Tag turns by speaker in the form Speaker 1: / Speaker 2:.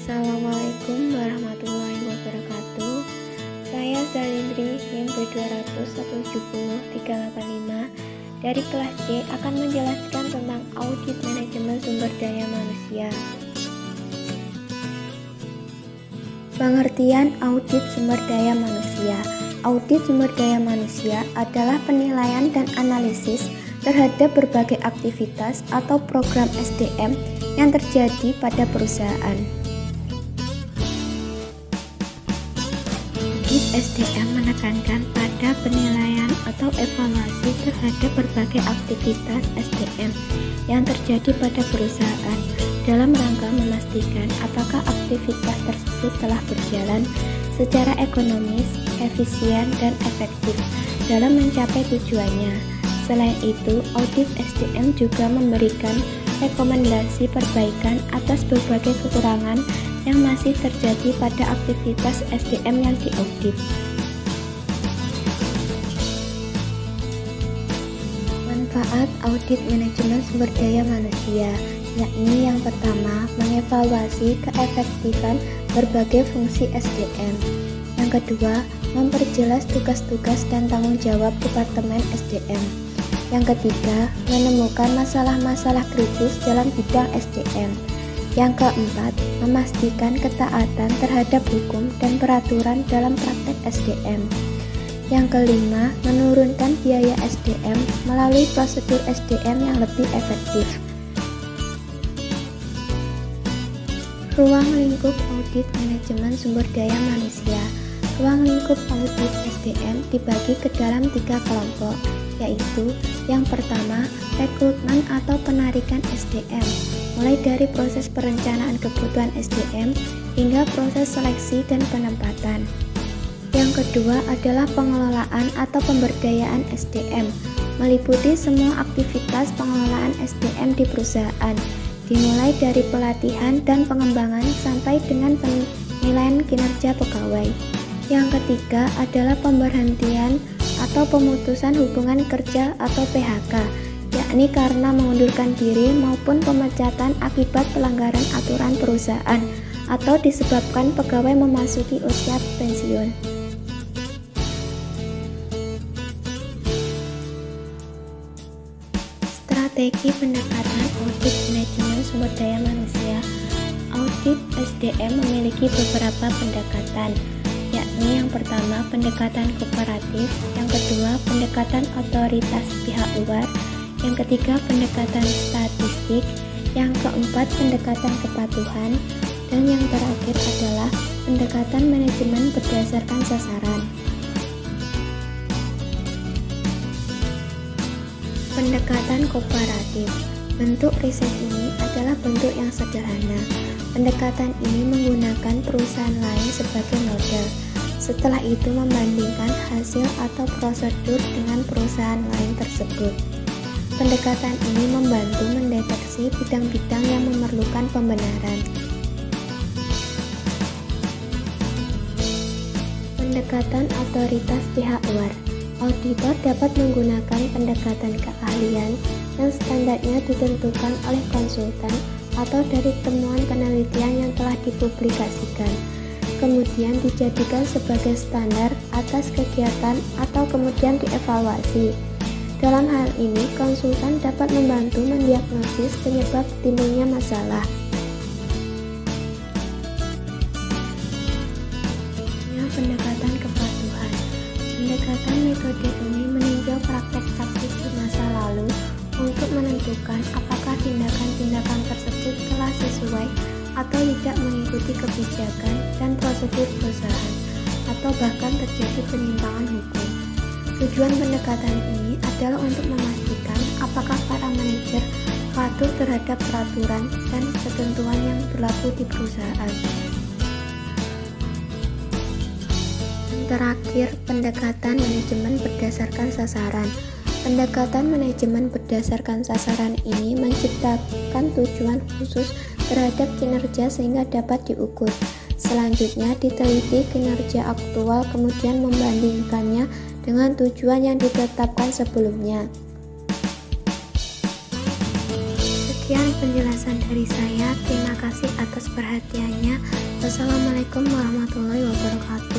Speaker 1: Assalamualaikum warahmatullahi wabarakatuh. Saya Zalindri NIM B200170385 dari kelas C akan menjelaskan tentang audit manajemen sumber daya manusia. Pengertian audit sumber daya manusia. Audit sumber daya manusia adalah penilaian dan analisis terhadap berbagai aktivitas atau program SDM yang terjadi pada perusahaan. Audit SDM menekankan pada penilaian atau evaluasi terhadap berbagai aktivitas SDM yang terjadi pada perusahaan dalam rangka memastikan apakah aktivitas tersebut telah berjalan secara ekonomis, efisien, dan efektif dalam mencapai tujuannya. Selain itu, audit SDM juga memberikan rekomendasi perbaikan atas berbagai kekurangan yang masih terjadi pada aktivitas SDM yang diaudit. Manfaat audit manajemen sumber daya manusia, yakni yang pertama, mengevaluasi keefektifan berbagai fungsi SDM. Yang kedua, memperjelas tugas-tugas dan tanggung jawab Departemen SDM. Yang ketiga, menemukan masalah-masalah kritis dalam bidang SDM. Yang keempat, memastikan ketaatan terhadap hukum dan peraturan dalam praktek SDM. Yang kelima, menurunkan biaya SDM melalui prosedur SDM yang lebih efektif. Ruang lingkup audit manajemen sumber daya manusia. Ruang lingkup audit SDM dibagi ke dalam 3 kelompok, yaitu yang pertama, rekrutmen atau penarikan SDM, mulai dari proses perencanaan kebutuhan SDM hingga proses seleksi dan penempatan. Yang kedua adalah pengelolaan atau pemberdayaan SDM, meliputi semua aktivitas pengelolaan SDM di perusahaan, dimulai dari pelatihan dan pengembangan sampai dengan penilaian kinerja pegawai. Yang ketiga adalah pemberhentian atau pemutusan hubungan kerja atau PHK, yakni karena mengundurkan diri maupun pemecatan akibat pelanggaran aturan perusahaan atau disebabkan pegawai memasuki usia pensiun. Strategi pendekatan audit manajemen sumber daya manusia. Audit SDM memiliki beberapa pendekatan, yakni yang pertama pendekatan kooperatif, yang kedua pendekatan otoritas pihak luar, yang ketiga pendekatan statistik, yang keempat pendekatan kepatuhan, dan yang terakhir adalah pendekatan manajemen berdasarkan sasaran. Pendekatan kooperatif. Bentuk riset ini adalah bentuk yang sederhana. Pendekatan ini menggunakan perusahaan lain sebagai model. Setelah itu membandingkan hasil atau prosedur dengan perusahaan lain tersebut. Pendekatan ini membantu mendeteksi bidang-bidang yang memerlukan pembenaran. Pendekatan otoritas pihak luar. Auditor dapat menggunakan pendekatan keahlian yang standarnya ditentukan oleh konsultan atau dari temuan penelitian yang telah dipublikasikan, kemudian dijadikan sebagai standar atas kegiatan atau kemudian dievaluasi. Dalam hal ini, konsultan dapat membantu mendiagnosis penyebab timbulnya masalah. Pendekatan kepatuhan. Pendekatan metode ini meninjau praktek praktik di masa lalu untuk menentukan apakah tindakan-tindakan tersebut telah sesuai atau tidak mengikuti kebijakan dan prosedur perusahaan, atau bahkan terjadi penyimpangan hukum. Tujuan pendekatan ini adalah untuk memastikan apakah para manajer patuh terhadap peraturan dan ketentuan yang berlaku di perusahaan. Terakhir, pendekatan manajemen berdasarkan sasaran. Pendekatan manajemen berdasarkan sasaran ini menciptakan tujuan khusus terhadap kinerja sehingga dapat diukur. Selanjutnya, diteliti kinerja aktual kemudian membandingkannya dengan tujuan yang ditetapkan sebelumnya. Sekian penjelasan dari saya. Terima kasih atas perhatiannya. perhatiannya. Wassalamualaikum warahmatullahi wabarakatuh.